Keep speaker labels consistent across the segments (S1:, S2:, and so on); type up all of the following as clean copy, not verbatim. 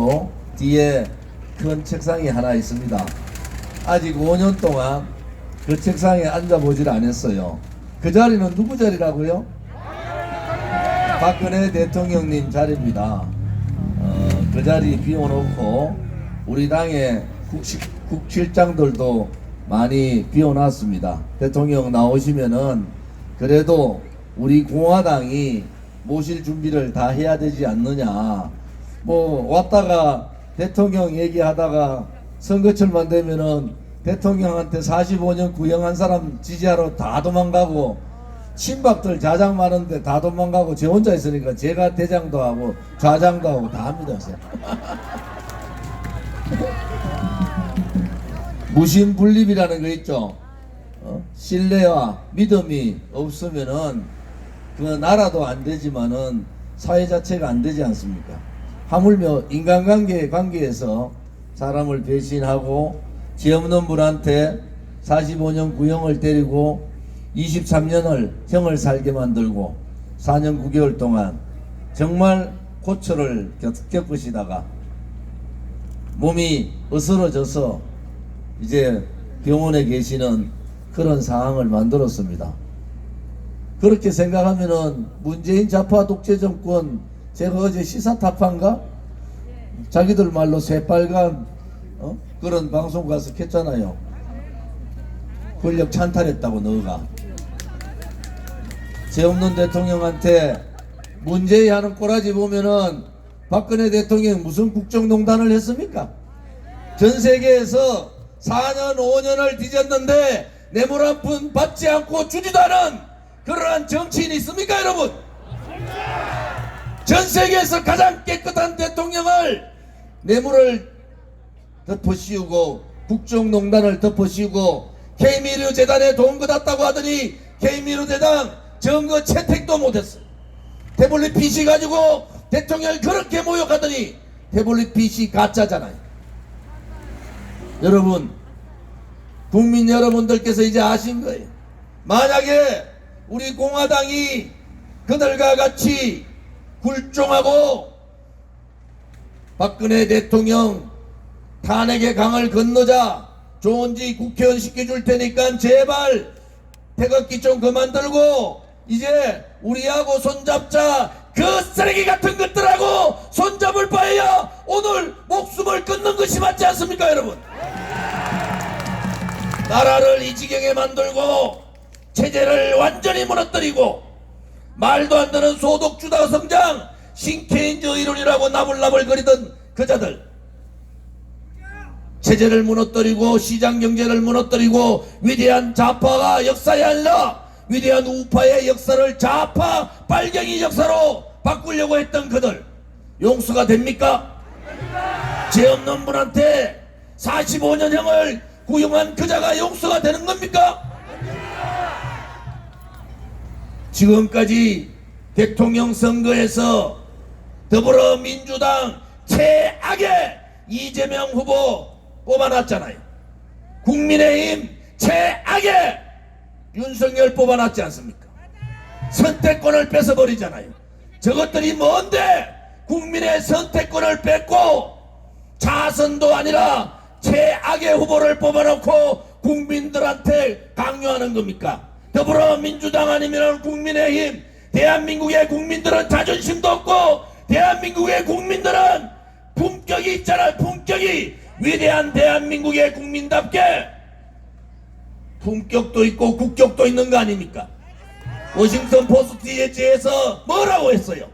S1: 있고 뒤에 큰 책상이 하나 있습니다. 아직 5년 동안 그 책상에 앉아보질 않았어요. 그 자리는 누구 자리라고요? 박근혜 대통령님 자리입니다. 그 자리 비워놓고 우리 당의 국실장들도 많이 비워놨습니다. 대통령 나오시면은 그래도 우리 공화당이 모실 준비를 다 해야 되지 않느냐. 뭐 왔다가 대통령 얘기하다가 선거철만 되면은 대통령한테 45년 구형한 사람 지지하러 다 도망가고 친박들 자장 많은데 다 도망가고 제 혼자 있으니까 제가 대장도 하고 좌장도 하고 다 합니다. 무신분립이라는 거 있죠. 신뢰와 믿음이 없으면은 그 나라도 안 되지만은 사회 자체가 안 되지 않습니까? 하물며 관계에서 사람을 배신하고 죄 없는 분한테 45년 구형을 때리고 23년을 형을 살게 만들고 4년 9개월 동안 정말 고초를 겪으시다가 몸이 으스러져서 이제 병원에 계시는 그런 상황을 만들었습니다. 그렇게 생각하면은 문재인 좌파 독재 정권, 제가 어제 시사타파인가? 자기들 말로 새빨간 그런 방송 가서 했잖아요. 권력 찬탈했다고 너가. 죄 없는 대통령한테 문재인 하는 꼬라지 보면은 박근혜 대통령 무슨 국정농단을 했습니까? 전 세계에서 4년 5년을 뒤졌는데 뇌물 한 푼 받지 않고 주지도 않은 그러한 정치인이 있습니까 여러분? 전 세계에서 가장 깨끗한 대통령을 뇌물을 덮어씌우고 국정농단을 덮어씌우고 K미르 재단에 돈 받았다고 하더니 K미르 재단 증거 채택도 못했어. 태블릿 PC 가지고 대통령을 그렇게 모욕하더니 태블릿 PC 가짜잖아요. 여러분, 국민 여러분들께서 이제 아신 거예요. 만약에 우리 공화당이 그들과 같이 굴종하고 박근혜 대통령 탄핵의 강을 건너자 좋은지 국회의원 시켜줄 테니까 제발 태극기 좀 그만 들고 이제 우리하고 손잡자. 그 쓰레기 같은 것들하고 손잡을 바에야 오늘 목숨을 끊는 것이 맞지 않습니까 여러분? 나라를 이 지경에 만들고 체제를 완전히 무너뜨리고 말도 안 되는 소득주도 성장 신케인즈 이론이라고 나불나불거리던 그자들 체제를 무너뜨리고 시장경제를 무너뜨리고 위대한 좌파가 역사에 아니라 위대한 우파의 역사를 좌파 빨갱이 역사로 바꾸려고 했던 그들 용서가 됩니까? 죄 없는 분한테 45년형을 구형한 그자가 용서가 되는 겁니까? 지금까지 대통령 선거에서 더불어민주당 최악의 이재명 후보 뽑아놨잖아요. 국민의힘 최악의 윤석열 뽑아놨지 않습니까? 선택권을 뺏어버리잖아요. 저것들이 뭔데 국민의 선택권을 뺏고 자선도 아니라 최악의 후보를 뽑아놓고 국민들한테 강요하는 겁니까? 더불어민주당 아니면 국민의힘, 대한민국의 국민들은 자존심도 없고 대한민국의 국민들은 품격이 있잖아요. 품격이. 위대한 대한민국의 국민답게 품격도 있고 국격도 있는 거 아닙니까? 워싱턴 포스트에서 뭐라고 했어요?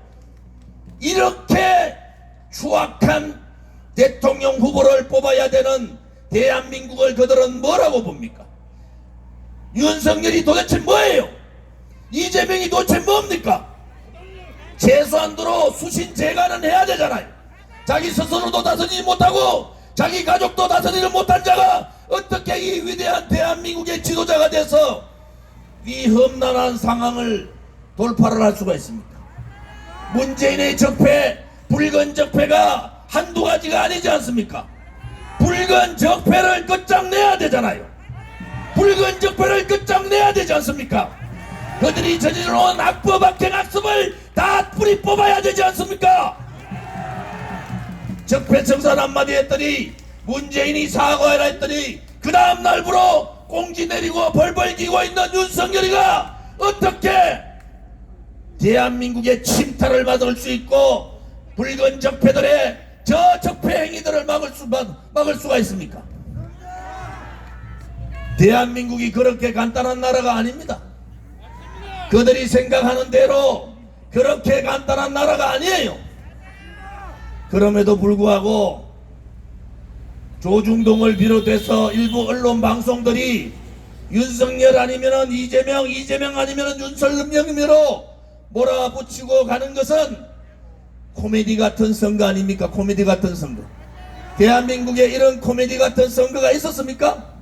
S1: 이렇게 추악한 대통령 후보를 뽑아야 되는 대한민국을 그들은 뭐라고 봅니까? 윤석열이 도대체 뭐예요? 이재명이 도대체 뭡니까? 최소한도로 수신 재간은 해야 되잖아요. 자기 스스로도 다스리지 못하고 자기 가족도 다스리지 못한 자가 어떻게 이 위대한 대한민국의 지도자가 돼서 이 험난한 상황을 돌파를 할 수가 있습니까? 문재인의 적폐, 붉은 적폐가 한두 가지가 아니지 않습니까? 붉은 적폐를 끝장내야 되잖아요. 붉은 적폐를 끝장내야 되지 않습니까? 그들이 저지르는 악법, 악행, 악습을 다 뿌리 뽑아야 되지 않습니까? 적폐청산 한마디 했더니 문재인이 사과해라 했더니 그 다음 날부로 꽁지 내리고 벌벌 기고 있는 윤석열이가 어떻게 대한민국의 침탈을 막을 수 있고 붉은 적폐들의 저 적폐 행위들을 막을 수가 있습니까? 대한민국이 그렇게 간단한 나라가 아닙니다. 그들이 생각하는 대로 그렇게 간단한 나라가 아니에요. 그럼에도 불구하고 조중동을 비롯해서 일부 언론 방송들이 윤석열 아니면은 이재명, 이재명 아니면은 윤석열으로 몰아붙이고 가는 것은 코미디 같은 선거 아닙니까? 코미디 같은 선거. 대한민국에 이런 코미디 같은 선거가 있었습니까?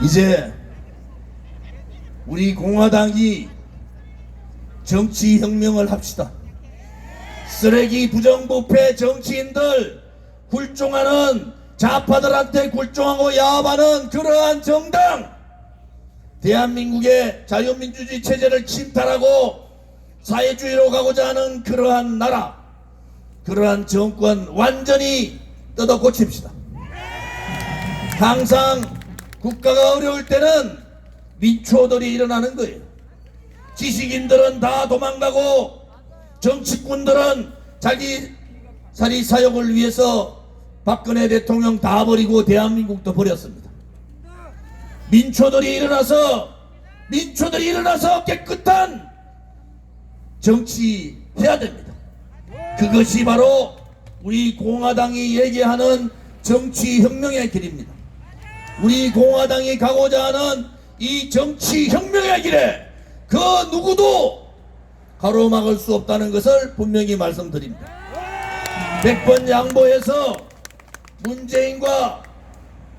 S1: 이제 우리 공화당이 정치혁명을 합시다. 쓰레기 부정부패 정치인들 굴종하는 좌파들한테 굴종하고 야합하는 그러한 정당, 대한민국의 자유민주주의 체제를 침탈하고 사회주의로 가고자 하는 그러한 나라, 그러한 정권 완전히 뜯어 고칩시다. 항상 국가가 어려울 때는 민초들이 일어나는 거예요. 지식인들은 다 도망가고 정치꾼들은 자기 사리 사욕을 위해서 박근혜 대통령 다 버리고 대한민국도 버렸습니다. 민초들이 일어나서 깨끗한 정치 해야 됩니다. 그것이 바로 우리 공화당이 얘기하는 정치혁명의 길입니다. 우리 공화당이 가고자 하는 이 정치혁명의 길에 그 누구도 가로막을 수 없다는 것을 분명히 말씀드립니다. 100번 양보해서 문재인과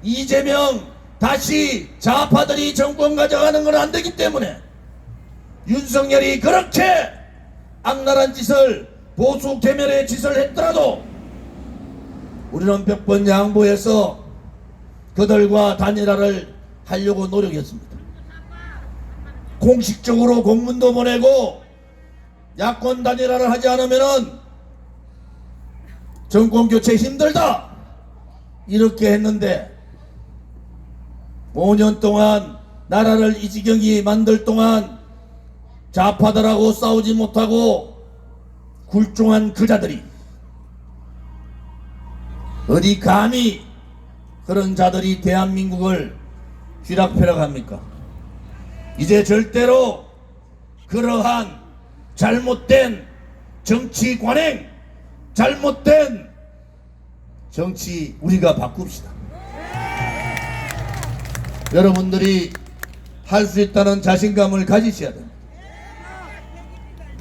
S1: 이재명 다시 좌파들이 정권 가져가는 건 안 되기 때문에 윤석열이 그렇게 악랄한 짓을 보수 개멸의 짓을 했더라도 우리는 100번 양보해서 그들과 단일화를 하려고 노력했습니다. 공식적으로 공문도 보내고 야권 단일화를 하지 않으면은 정권 교체 힘들다 이렇게 했는데 5년 동안 나라를 이 지경이 만들 동안 좌파들하고 싸우지 못하고 굴종한 그자들이 어디 감히 그런 자들이 대한민국을 쥐락펴락합니까? 이제 절대로 그러한 잘못된 정치 관행, 잘못된 정치 우리가 바꿉시다. 여러분들이 할 수 있다는 자신감을 가지셔야 됩니다.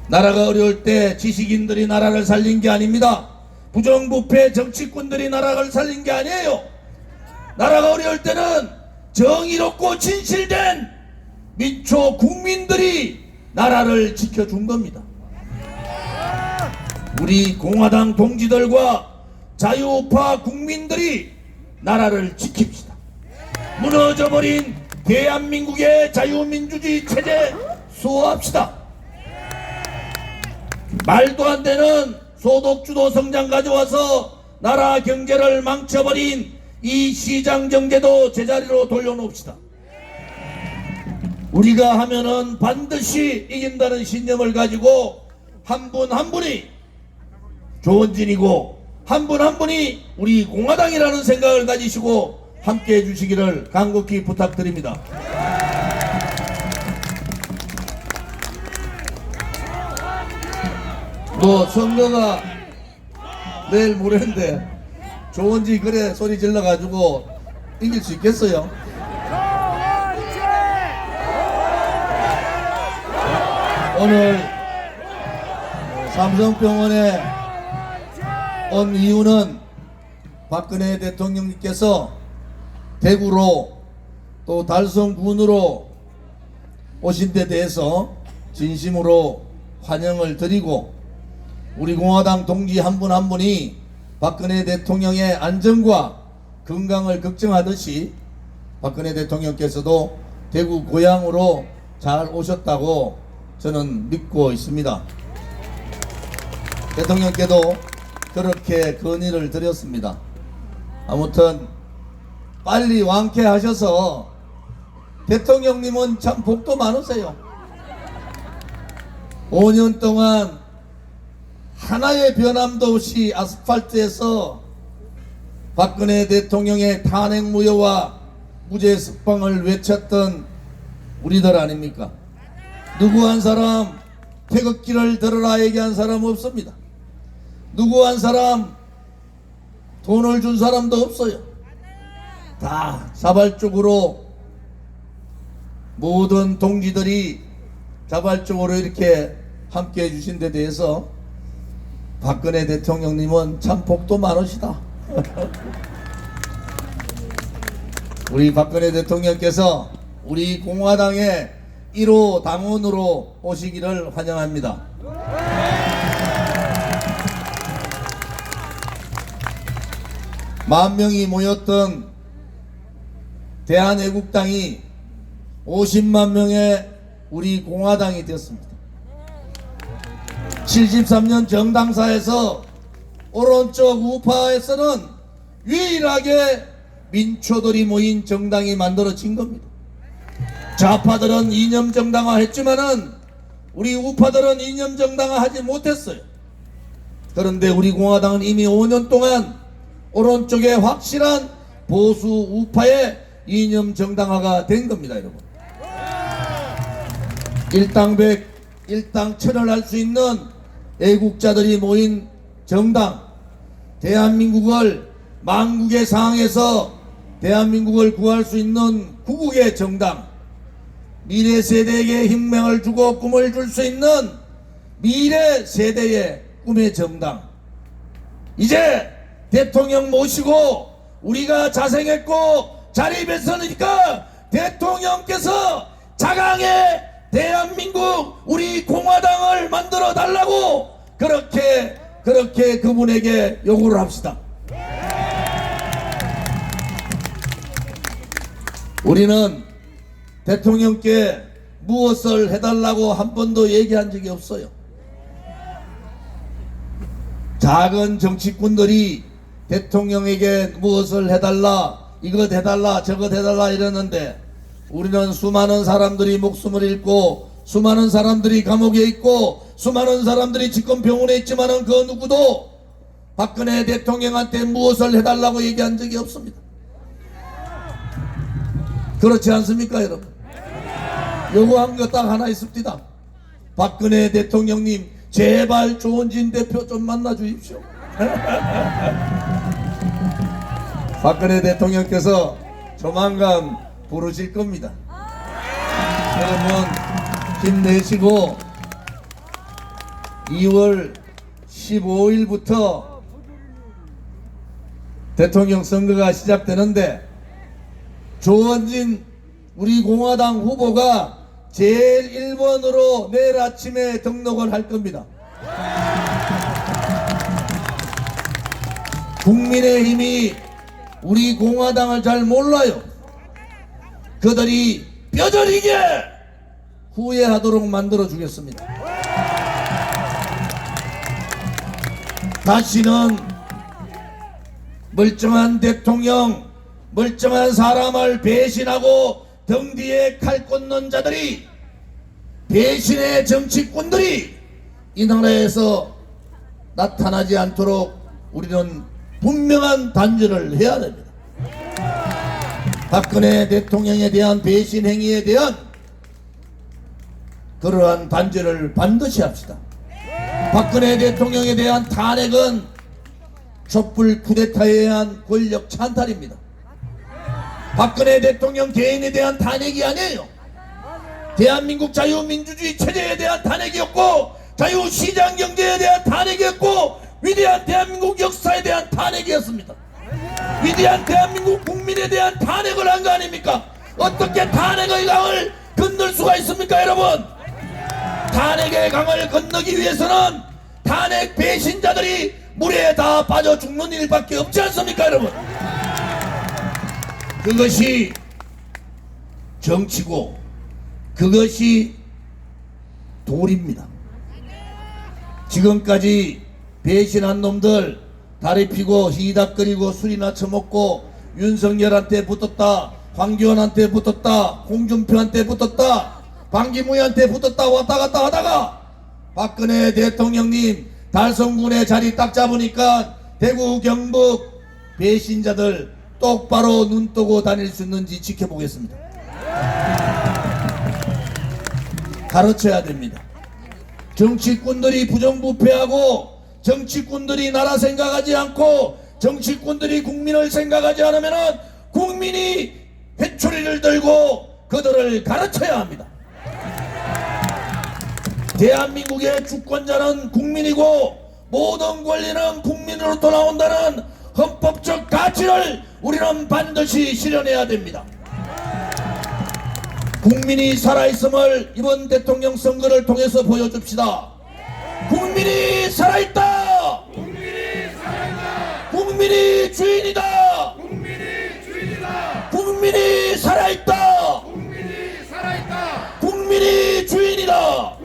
S1: 나라가 어려울 때 지식인들이 나라를 살린 게 아닙니다. 부정부패 정치꾼들이 나라를 살린 게 아니에요. 나라가 어려울 때는 정의롭고 진실된 민초 국민들이 나라를 지켜준 겁니다. 우리 공화당 동지들과 자유우파 국민들이 나라를 지킵시다. 무너져버린 대한민국의 자유민주주의 체제 수호합시다. 말도 안 되는 소득주도 성장 가져와서 나라 경제를 망쳐버린 이 시장 경제도 제자리로 돌려놓읍시다. 우리가 하면은 반드시 이긴다는 신념을 가지고 한 분 한 분이 조원진이고 한 분 한 분이 우리 공화당이라는 생각을 가지시고 함께 해주시기를 간곡히 부탁드립니다. 뭐 선거가 내일 모레인데 조원진 그래 소리 질러가지고 이길 수 있겠어요? 오늘 삼성병원에 온 이유는 박근혜 대통령님께서 대구로 또 달성군으로 오신 데 대해서 진심으로 환영을 드리고 우리 공화당 동지 한 분 한 분이 박근혜 대통령의 안전과 건강을 걱정하듯이 박근혜 대통령께서도 대구 고향으로 잘 오셨다고
S2: 저는 믿고 있습니다. 대통령께도 그렇게 건의를 드렸습니다. 아무튼 빨리 완쾌하셔서, 대통령님은 참 복도 많으세요. 5년 동안 하나의 변함도 없이 아스팔트에서 박근혜 대통령의 탄핵 무효와 무죄 석방을 외쳤던 우리들 아닙니까? 누구 한 사람 태극기를 들어라 얘기한 사람 없습니다. 누구 한 사람 돈을 준 사람도 없어요. 다 자발적으로, 모든 동지들이 자발적으로 이렇게 함께 해주신 데 대해서 박근혜 대통령님은 참 복도 많으시다. 우리 박근혜 대통령께서 우리 공화당의 1호 당원으로 오시기를 환영합니다. 만 명이 모였던 대한애국당이 50만 명의 우리 공화당이 되었습니다. 73년 정당사에서 오른쪽 우파에서는 유일하게 민초들이 모인 정당이 만들어진 겁니다. 좌파들은 이념 정당화 했지만은 우리 우파들은 이념 정당화 하지 못했어요. 그런데 우리 공화당은 이미 5년 동안 오른쪽에 확실한 보수 우파의 이념 정당화가 된 겁니다, 여러분. 일당백, 일당천을 할 수 있는 애국자들이 모인 정당, 대한민국을 망국의 상황에서 대한민국을 구할 수 있는 구국의 정당, 미래 세대에게 희망을 주고 꿈을 줄 수 있는 미래 세대의 꿈의 정당. 이제 대통령 모시고 우리가 자생했고 자립했으니까 대통령께서 자강의 대한민국 우리 공화당을 만들어 달라고 그렇게 그분에게 요구를 합시다. 우리는 대통령께 무엇을 해달라고 한 번도 얘기한 적이 없어요. 작은 정치꾼들이 대통령에게 무엇을 해달라, 이것 해달라, 저것 해달라 이러는데, 우리는 수많은 사람들이 목숨을 잃고 수많은 사람들이 감옥에 있고 수많은 사람들이 지금 병원에 있지만은 그 누구도 박근혜 대통령한테 무엇을 해달라고 얘기한 적이 없습니다. 그렇지 않습니까, 여러분? 요구한 거 딱 하나 있습니다. 박근혜 대통령님 제발 조원진 대표 좀 만나 주십시오. 박근혜 대통령께서 조만간 부르실 겁니다. 여러분 힘내시고 2월 15일부터 대통령 선거가 시작되는데, 조원진 우리 공화당 후보가 제일 1번으로 내일 아침에 등록을 할 겁니다. 국민의힘이 우리 공화당을 잘 몰라요. 그들이 뼈저리게 후회하도록 만들어 주겠습니다. 다시는 멀쩡한 대통령, 멀쩡한 사람을 배신하고 등 뒤에 칼 꽂는 자들이, 배신의 정치꾼들이 이 나라에서 나타나지 않도록 우리는 분명한 단죄를 해야 됩니다. 박근혜 대통령에 대한 배신 행위에 대한 그러한 단죄를 반드시 합시다. 박근혜 대통령에 대한 탄핵은 촛불 쿠데타에 의한 권력 찬탈입니다. 박근혜 대통령 개인에 대한 탄핵이 아니에요. 대한민국 자유민주주의 체제에 대한 탄핵이었고, 자유시장경제에 대한 탄핵이었고, 위대한 대한민국 역사에 대한 탄핵이었습니다. 위대한 대한민국 국민에 대한 탄핵을 한 거 아닙니까? 어떻게 탄핵의 강을 건널 수가 있습니까, 여러분? 탄핵의 강을 건너기 위해서는 탄핵 배신자들이 물에 다 빠져 죽는 일밖에 없지 않습니까, 여러분? 그것이 정치고, 그것이 돌입니다. 지금까지 배신한 놈들 다리 피고 히닥거리고 술이나 처먹고 윤석열한테 붙었다, 황교안한테 붙었다, 홍준표한테 붙었다, 방기무한테 붙었다 왔다 갔다 하다가 박근혜 대통령님 달성군의 자리 딱 잡으니까 대구 경북 배신자들 똑바로 눈 뜨고 다닐 수 있는지 지켜보겠습니다. 가르쳐야 됩니다. 정치꾼들이 부정부패하고 정치꾼들이 나라 생각하지 않고 정치꾼들이 국민을 생각하지 않으면 국민이 회초리를 들고 그들을 가르쳐야 합니다. 대한민국의 주권자는 국민이고 모든 권리는 국민으로부터 나온다는 헌법적 가치를 우리는 반드시 실현해야 됩니다. 국민이 살아있음을 이번 대통령 선거를 통해서 보여줍시다. 국민이 살아있다. 국민이 주인이다. 국민이 살아있다. 국민이 주인이다.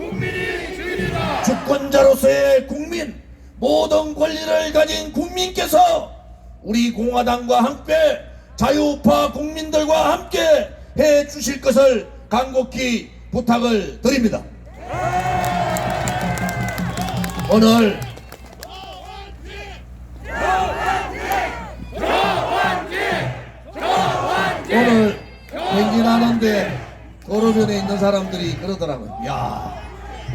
S2: 주권자로서의 국민, 모든 권리를 가진 국민께서 우리 공화당과 함께 자유우파 국민들과 함께 해 주실 것을 간곡히 부탁을 드립니다. 오늘 행진하는데 도로변에 있는 사람들이 그러더라고요. 야,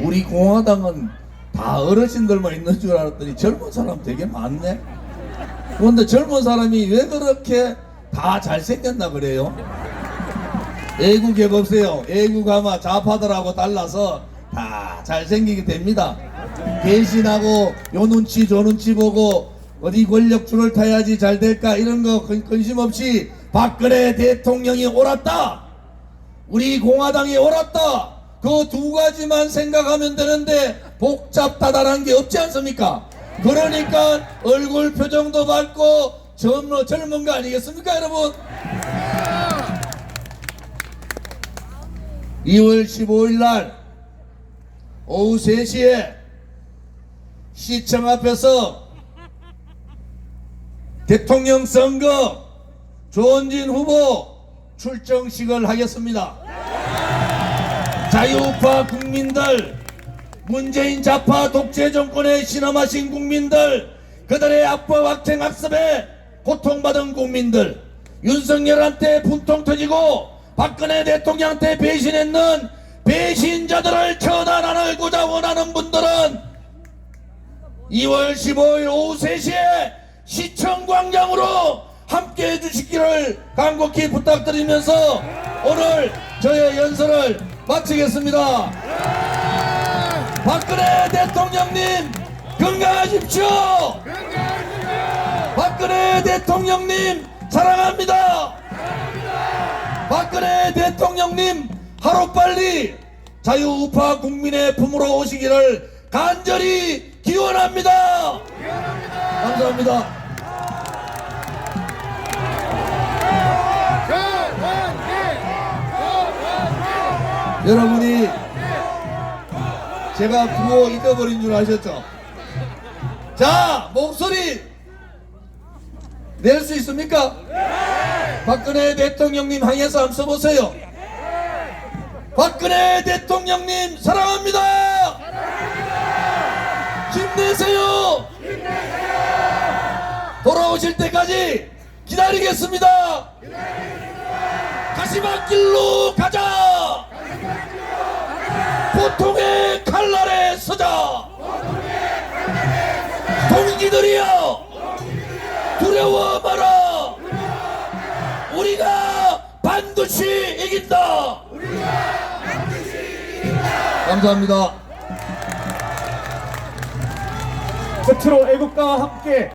S2: 우리 공화당은 다 어르신들만 있는 줄 알았더니 젊은 사람 되게 많네. 그런데 젊은 사람이 왜 그렇게 다 잘생겼나 그래요? 애국에 없어요. 애국 아마 좌파들하고 달라서 다 잘생기게 됩니다. 배신하고 요 눈치 저 눈치 보고 어디 권력줄을 타야지 잘 될까 이런 거 근심 없이 박근혜 대통령이 옳았다, 우리 공화당이 옳았다, 그 두 가지만 생각하면 되는데 복잡다단한 게 없지 않습니까? 그러니까 얼굴 표정도 밝고 젊은 거 아니겠습니까 여러분? 2월 15일 날 오후 3시에 시청 앞에서 대통령 선거 조원진 후보 출정식을 하겠습니다. 자유우파 국민들, 문재인 좌파 독재 정권에 신음하신 국민들, 그들의 압박 악행 학습에 고통받은 국민들, 윤석열한테 분통 터지고 박근혜 대통령한테 배신했는 배신자들을 처단하고자 원하는 분들은 2월 15일 오후 3시에 시청광장으로 함께 해주시기를 간곡히 부탁드리면서 오늘 저의 연설을 마치겠습니다. 박근혜 대통령님 건강하십시오. 박근혜 대통령님 사랑합니다. 박근혜 대통령님 하루빨리 자유우파 국민의 품으로 오시기를 간절히 기원합니다. 감사합니다. 여러분이 제가 구호 잊어버린 줄 아셨죠? 자, 목소리 낼 수 있습니까? 박근혜 대통령님 향해서 한번 써보세요. 박근혜 대통령님 사랑합니다. 힘내세요. 돌아오실 때까지 기다리겠습니다. 가시밭길로 가자. 고통의 칼날에 서자. 동지들이여 두려워 마라. 우리가 반드시 이긴다. 감사합니다.
S3: 끝으로 애국가와 함께